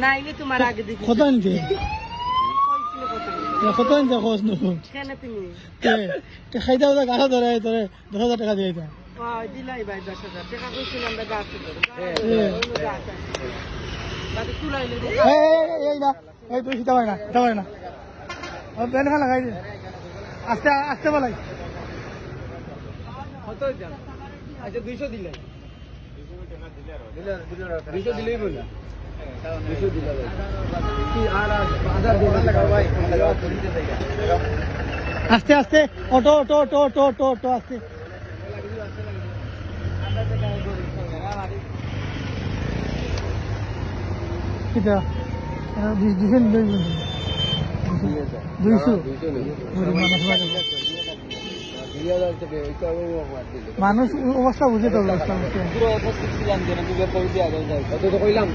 নাইলে তোমার আগে দেখি কত আনছে কত আনছে খোঁজ নুন কেন তুমি খাইতে হতো গাছ ধরে তোরে 10,000 টাকা দিয়ে দিতাম দিলাই ভাই 10,000 টাকা কইছিলাম আমরা গাছ তুলাইলে এই না এই তুই সিতা পাই না প্যান খা লাগাই দে আস্তে আস্তে বলাই কত দাম আচ্ছা 200 দিলে 200 দিলেই বলি 200 দিলে কি আর আধার দোকান লাগাও ভাই আস্তে আস্তে auto auto auto auto auto auto আস্তে কিটা 200 মানুষ অবস্থা বুঝে তো পুরো অবস্থা ছিলাম যেন কইলাম